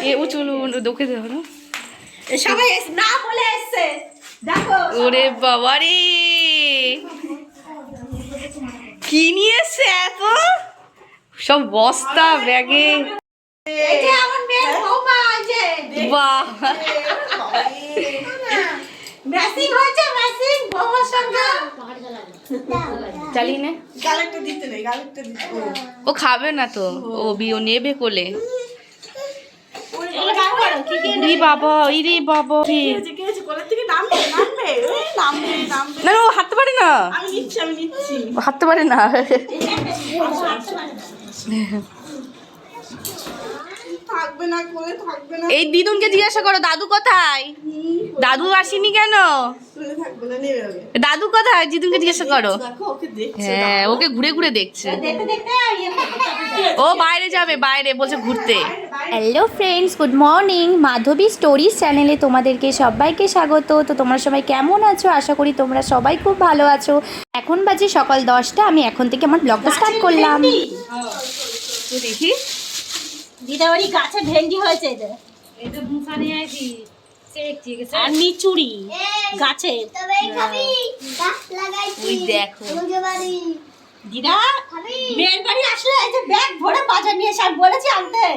এ উঁচু দোকে দেবো না সবাই না বলে এসছে দেখো। ওরে বাবা রে, কি নিয়ে এসছে এত সব বস্তা ব্যাগে? এই যে আমার মেয়ের বৌমা, এই যে বাহ, ম্যাচিং হয়েছে, ম্যাচিং বৌমার সঙ্গে। চালিয়ে নে। গালেরটা দিতে নেই, গালেরটা দিতে। ও খাবে না তো, ও নেবে কোলে। ইরে বাবা, ইরে বাবা, কি হয়েছে? কোলের থেকে নামবে, নামবে, নামবে, নামবে। না ও হাঁটতে পারে না, আমি নিচ্ছি। হাঁটতে পারে না। থাকবে না, কোলে থাকবে না। এই দিদুনকে জিজ্ঞাসা করো দাদু কোথায়, দাদু আসেনি কেন, কোলে থাকবে না, নেবে হবে। দাদু কোথায়, দিদুনকে জিজ্ঞাসা করো। দেখো ওকে দেখছে। হ্যাঁ, ওকে ঘুরে ঘুরে দেখছে। দেখতে দেখতে ও বাইরে যাবে, বাইরে বলছে ঘুরতে। Hello friends, good morning. Madhabi stories চ্যানেলে তোমাদেরকে সবাইকে স্বাগত। তো তোমরা সবাই কেমন আছো? আশা করি তোমরা সবাই খুব ভালো আছো। এখন বাজে সকাল 10টা। আমি এখন থেকে আমার ব্লগটা স্টার্ট করলাম। তো দেখি দিদাবাড়ি গাছে ভেন্ডি হয়েছে, এটা ভুসা নিয়ে আসি চেকছি আর মিচুরি গাছে। ওই দেখো দিদা মেয়ের বাড়ি আসলে এই যে ব্যাগ ভরে বাজার নিয়ে এসে, আমি বলেছি আনতে,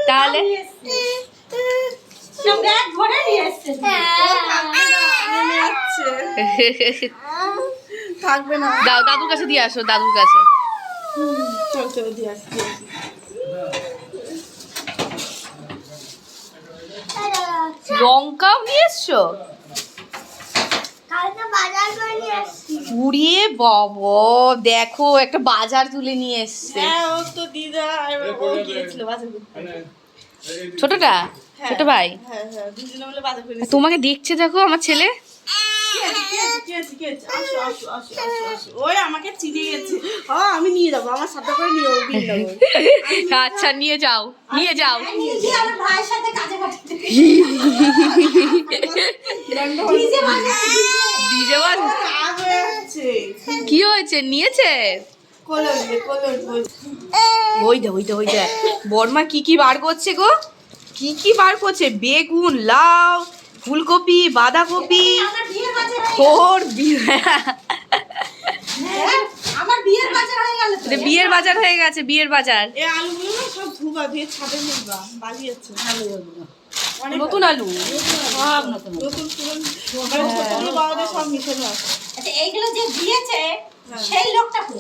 তাহলে সব ব্যাগ ভরে নিয়ে এসছে। থাকবে না, দাও দাদুর কাছে দিয়ে আসো, দাদুর কাছে। চল চল দিয়ে আসছি। লঙ্কাও নিয়ে এসছো? উড়িয়ে বাবা, দেখো একটা বাজার তুলে নিয়ে এসছে। হ্যাঁ, ও তো দিদা ও গিয়েছিল বাজার করতে। ছোটটা, ছোট ভাই। হ্যাঁ হ্যাঁ, দুজনে মিলে বাজার করে নিয়েছে। তোমাকে দেখছে দেখো আমার ছেলে। কি আছে? আসো। ওই আমাকে চিনে গেছে। আমি নিয়ে যাবো, আমার সাথে করে নিয়ে যাবো, বিল দেবো। আচ্ছা নিয়ে যাও, নিয়ে যাও। আমার ভাইয়ের সাথে কাজে পাঠাতে। ডিজে বাজ কি হয়েছে, নিয়েছে? ওই দে বর্মা কি কি বার করছে গো, কি কি বার করছে? বেগুন, লাউ, ফুলকপি, বাঁধাকপি। তোর আমার বিয়ের বাজার হয়ে গেল তো। বিয়ের বাজার হয়ে গেছে, বিয়ের বাজার। এই আলুগুলো না সব ধুবা দিয়ে ছাদে মুড়বা, বালি আছে। নতুন আলু, সব নতুন নতুন পুরনো ছোটগুলো বড়দের সব মিশানো আছে। আচ্ছা এইগুলো যে দিয়েছে সেই লোকটা কো,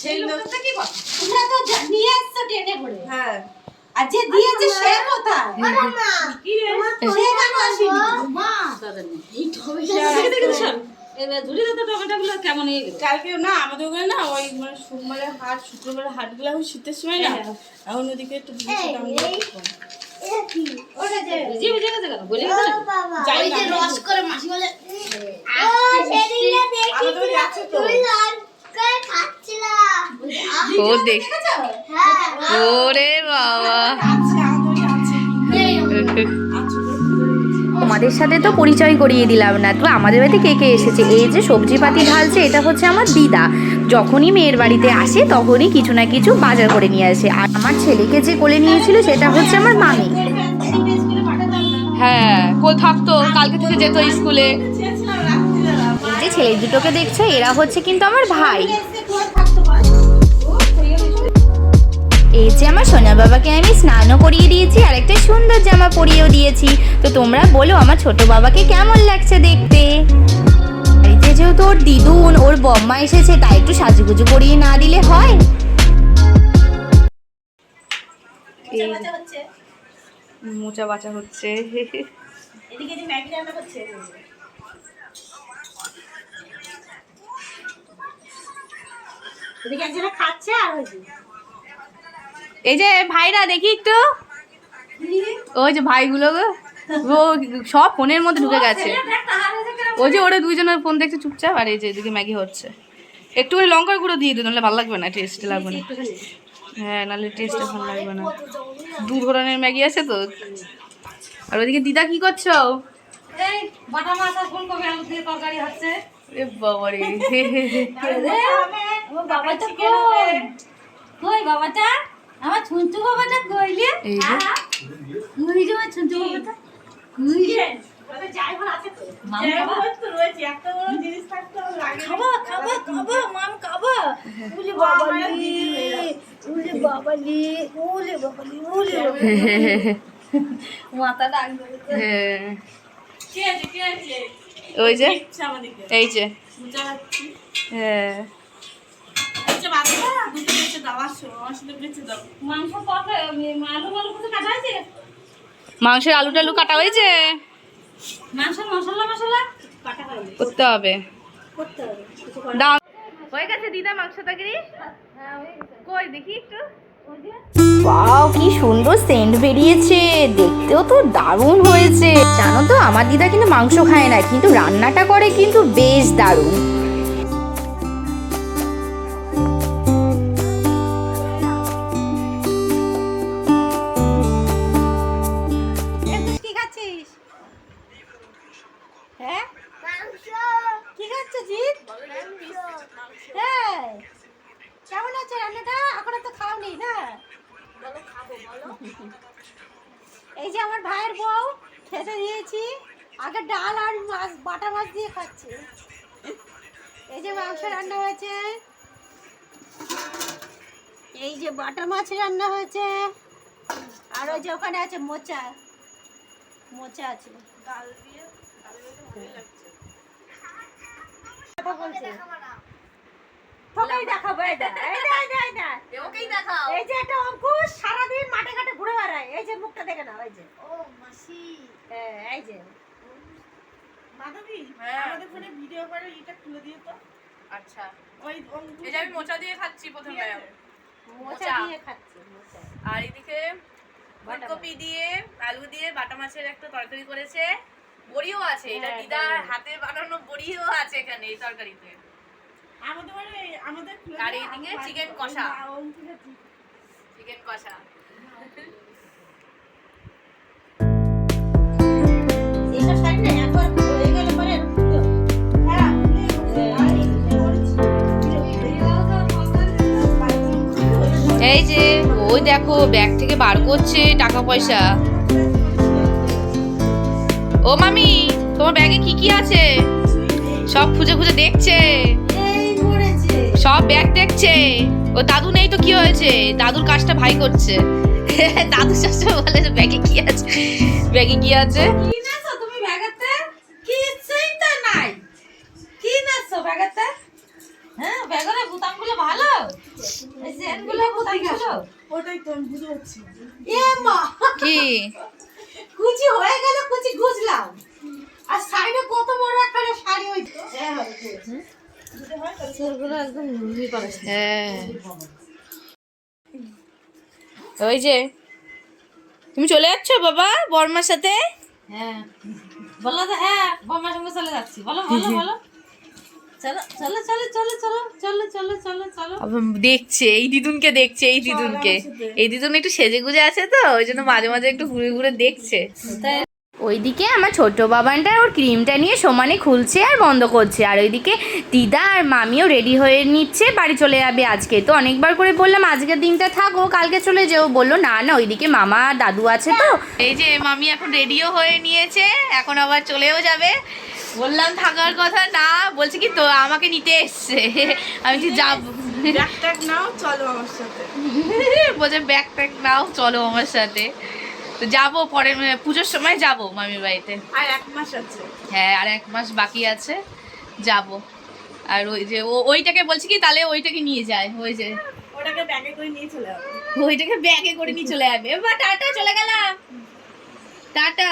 সেই লোকটা কি বল, তোমরা তো নিয়ে আসছো টেনে করে, হ্যাঁ, আর যে দিয়েছে সে কোথায়? কি রে? সে কেন আসেনি? মা দাদা নেই এই টমেটো এবার ধরে তো টমেটোগুলো কেমন হয়ে গেল। কালকে না আমাদের ওখানে না ওই মানে সোমবারে হাট, শুক্রবারে হাটগুলো হয় শীতের সময় না, এখন ওদিকে একটু জিনিসের দাম কম। ওটা যে জিভে গেছে কেন বলে গেছে যাই ওই যে না, রস করে মাসি বলে আমাদের ওই আছে তো। ও দেখ, ওরে বাবা। আছে, আমাদের ওই আছে। তোমাদের সাথে তো পরিচয় করিয়ে দিলাম না। তো আমাদের বাড়িতে কে কে এসেছে? এই যে সবজিপাতি ঢালছে, এটা হচ্ছে আমার দিদা। যখনই মেয়ের বাড়িতে আসে তখনই কিছু না কিছু বাজার করে নিয়ে আসে। আর আমার ছেলেকে যে কোলে নিয়েছিল সেটা হচ্ছে আমার মামি। হ্যাঁ, কোল থাকতো, কালকে থেকে যেত স্কুলে। চেয়েছিলাম রাত্রিবেলা, এই যে ছেলে দুটোকে দেখছো, এরা হচ্ছে কিন্তু আমার ভাই। এই যে আমার সোনা বাবাকে আমি স্নানও করিয়ে দিয়েছি আর একটা সুন্দর জামা পরিয়েও দিয়েছি। তো তোমরা বলো আমার ছোট বাবাকে কেমন লাগছে দেখতে। এই যে যেহেতু ওর দিদুন, ওর বম্মা এসেছে, তাই একটু সাজুগুজু করিয়ে না দিলে হয়? মোচা বাঁচা হচ্ছে। এদিকে যে ম্যাগি রান্না করছে, এদিকে একজনে খাচ্ছে আর ওই যে এই যে ভাইরা দেখি একটু, ওই যে ভাইগুলো গো, ও সব ফোনের মধ্যে ঢুকে গেছে। ওই যে ওরা দুইজনের ফোন দেখছে চুপচাপ, আর এই যে এদিকে ম্যাগি হচ্ছে। একটু করে লঙ্কার গুঁড়ো দিয়ে দিই, নাহলে ভালো লাগবে না, টেস্ট লাগবে না। হ্যাঁ, নাহলে টেস্টটা ভালো লাগবে না। দু ধরনের ম্যাগি আছে তো। আর ওইদিকে দিদা কি করছো? এই বাটা মাছ আর ফুলকপি আলু দিয়ে তরকারি হচ্ছে। এ বাবারে, আমার বাবাটা কই? কই বাবাটা? আমার ছুনছু বাবাটা কইলে? এই যে ওই যে মাথাটা হ্যাঁ কে আছে কে আছে ওই যে দেখছে আমাদেরকে এই যে বুঝা যাচ্ছি হ্যাঁ আচ্ছা বাবা দুটো বেঁচে দাও আসো আমার সাথে বেঁচে দাও মাংস কত আলু মালু কিছু কাটা হয়েছে? মাংসের আলু টালু কাটা হয়েছে মাংসের মশলা মশলা কাটা হবে করতে হবে করতে হবে কিছু দাও হয়ে গেছে দিদা মাংস তরকারি কই দেখি একটু ওয়াও কি সুন্দর সেন্ট বেরিয়েছে, দেখতেও তো দারুণ হয়েছে। জানো তো আমার দিদা কিন্তু মাংস খায় না, কিন্তু রান্নাটা করে কিন্তু বেশ দারুণ। কি খাচ্ছিস? হ্যাঁ কি খাচ্ছিস জিৎ? হ্যাঁ কেমন আছে রান্নাটা? এখনো তো খাওয়া নেই না? এই যে আমার ভাইয়ের বউ খেতে দিয়েছি, আগে ডাল আর মাছ বাটা মাছ দিয়ে খাচ্ছে। এই যে মাংস রান্না হয়েছে, এই যে বাটা মাছ রান্না হয়েছে, আর ওই যে ওখানে আছে মোচা মোচা আছে। ডাল দিয়ে ভালো লাগছে কথা বলছে তোকেই দেখাবো, এই দেখ, এই দেখ, এই দেখ, এই দেখ। ওকেই দেখাও এই যে এটা অঙ্কুশ সারাদিন মাঠে ঘাটে ঘুরে বেড়ায়, এই যে মুখটা দেখে নাও, এই যে হ্যাঁ, এই যে মাধবী হ্যাঁ। আমাদের ফোনে ভিডিও করে এটা খুলে দিয়ে তো আচ্ছা ওই এই যে আমি মোচা দিয়ে খাচ্ছি প্রথমে মোচা দিয়ে খাচ্ছে মোচা। আর এদিকে ফুলকপি দিয়ে আলু দিয়ে বাটা মাছের একটা তরকারি করেছে, বড়িও আছে, এটা হ্যাঁ, দিদার বড়ি। হাতে বানানো বড়িও আছে এখানে এই তরকারিতে। আমাদের বাড়ি আমাদের খুলে আর দিয়ে এইদিকে আমার chicken বাড়ি- কষা। ওই ঠিক আছে। চিকেন কষা এইসব সাইড না একবার হয়ে গেলে পরে হ্যাঁ খুলে গেছে। আর এই যে বলছি, এই যে ওই দেখো ব্যাগ থেকে বার করছে টাকা পয়সা। ও মামি তোমার ব্যাগে কি কি আছে সব খুঁজে খুঁজে দেখছে, এই মরেছে। সব ব্যাগ দেখছে। ও দাদু নেই তো কি হয়েছে, দাদুর কাজটা ভাই করছে। দাদু সবসময় বলে যে ব্যাগে কি আছে, ব্যাগে কি আছে। কি নাছো তুমি ব্যাগেতে? কিছুই তো নাই। কি নাছো ব্যাগেতে? হ্যাঁ ব্যাগের বোতামগুলো ভালো, এই চেনগুলো বোতামগুলো। ওটাই তো আমি বুঝে যাচ্ছি এ মা, কি কুচি হয়ে গেল, কুচি গুজলাম। আর সাইডে কত বড় একটা শাড়ি হইতো। হ্যাঁ হবে। সেগুলো একদম লুঙ্গি করে। হ্যাঁ ওই যে তুমি চলে যাচ্ছ বাবা বর্মার সাথে। হ্যাঁ বলো তো, হ্যাঁ বম্মার সঙ্গে চলে যাচ্ছি, বলো বলো বলো। চলো চলো চলো চলো চলো চলো চলো চলো চলো। দেখছে এই দিদুনকে, দেখছে এই দিদুনকে, এই দিদুন একটু সেজে গুজে আছে তো ওই জন্য মাঝে মাঝে একটু ঘুরে ঘুরে দেখছে। ওইদিকে আমার ছোট বাবানটা ওর ক্রিমটা নিয়ে সমানে খুলছে আর বন্ধ করছে, আর ওইদিকে দিদা আর মামিও রেডি হয়ে নিচ্ছে, বাড়ি চলে যাবে আজকে। তো অনেকবার করে বললাম আজকের দিনটা থাকো কালকে চলে যেও, বললো না না ওইদিকে মামা আর দাদু আছে তো। এই যে মামি এখন রেডিও হয়ে নিয়েছে, এখন আবার চলেও যাবে। বললাম থাকার কথা না, বলছে কি তো আমাকে নিতে এসছে। আমি কি যাবো, ব্যাগ ট্যাগ নাও চলো আমার সাথে। বলছে ব্যাগ ট্যাগ নাও চলো আমার সাথে। তো যাবো পরের পুজোর সময় যাবো মামির বাড়িতে। আর 1 মাস আছে। হ্যাঁ আর 1 মাস বাকি আছে, যাব। আর ওই যে ওইটাকে বলছি কি তাহলে ওইটাকে নিয়ে যায়, ওই যে ওটাকে ব্যাগে করে নিয়ে চলে যাবো। ওইটাকে ব্যাগে করে নিয়ে চলে যাবে। এবার টাটা চলে গেলাম, টাটা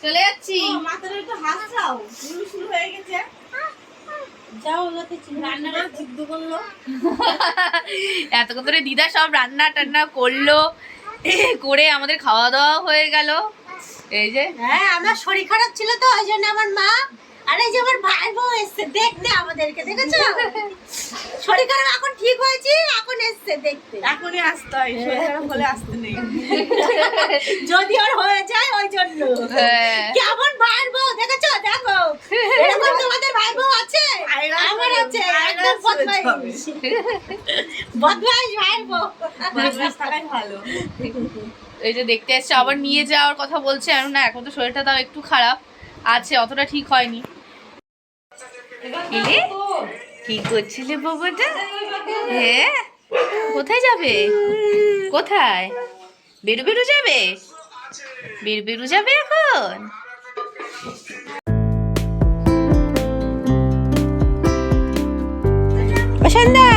চলে যাচ্ছি। ও মাথাটা একটু হাসাও, শুরু হয়ে গেছে। যাও ওগুলোতে রান্নাটা জিদ্দ করলো। এতক্ষণ ধরে দিদা সব রান্না টান্না করলো, করে আমাদের খাওয়া দাওয়া হয়ে গেল। এই যে হ্যাঁ আমার শরীর খারাপ ছিল তো ওই জন্য আমার মা আর এই যে আমার ভাই বউ এসছে দেখতে আমাদেরকে, দেখেছো? শরীর খারাপ এখন ঠিক হয়েছে, এখন এসছে দেখতে। এখনই আসতে হয়, শরীর খারাপ হলে আসতে নেই। যদি ওর হয়ে যায় ওই জন্য। হ্যাঁ। কেমন ভাইয়ের বউ দেখেছো? দেখো এরকম তোমাদের ভাই বউ আছে, আমার আছে, একদম বদমাইশ বদমাইশ ভাইয়ের বউ। বদমাশ থাকাই ভালো। এই যে দেখতে এসছে, আবার নিয়ে যাওয়ার কথা বলছে। আর না এখন তো শরীরটা তাও একটু খারাপ আছে, অতটা ঠিক হয়নি। ইলে কি করছিলে বাবাটা? হ্যাঁ কোথায় যাবে, কোথায়? বেরু বেরু যাবে, বেরু বেরু যাবে এখন। সন্ধ্যা,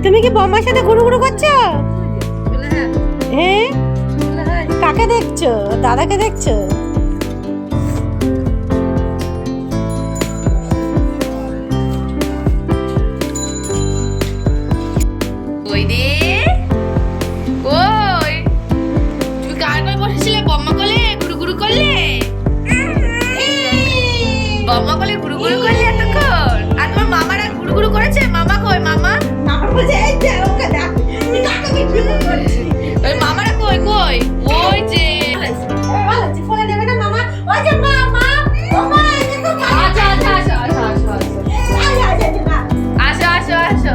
তুমি কি বম্মার সাথে ঘুরু ঘুরু করছো? হ্যাঁ, কাকে দেখছো? দাদাকে দেখছো? ওই রে, ওই তুমি কার কোলে বসেছিলে? বম্মা কোলে ঘুরু ঘুরু করলে? বম্মা কোলে ঘুরু ঘুরু করলে এতক্ষণ? আর তোমার মামারা ঘুরু ঘুরু করেছে? মামা কই মামা? ওই মামারা কই কই? ওই যে আসো আসো আসো।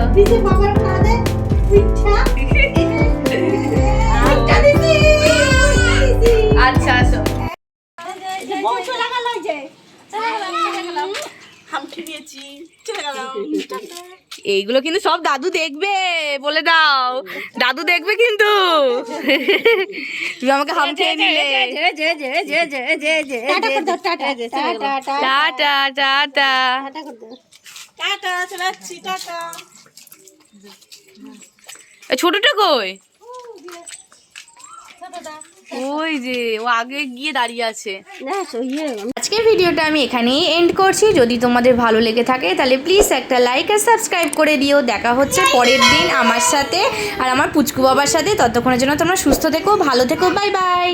আচ্ছা আসো। হামটি দিয়েছি, চলে গেলাম। এইগুলো কিন্তু সব দাদু দেখবে, বলে দাও। দাদু দেখবে কিন্তু। তুমি আমাকে হাম খেয়ে নিলে। Tata tata. টাটা, চলে যাচ্ছি, টাটা। ছোটটা কই? ওই যে ও আগে গিয়ে দাঁড়িয়ে আছে। আজকের ভিডিওটা আমি এখানেই এন্ড করছি। যদি তোমাদের ভালো লেগে থাকে তাহলে প্লিজ একটা লাইক আর সাবস্ক্রাইব করে দিও। দেখা হচ্ছে পরের দিন আমার সাথে আর আমার পুচকু বাবার সাথে। ততক্ষণের জন্য তোমরা সুস্থ থেকো, ভালো থেকো, বাই বাই।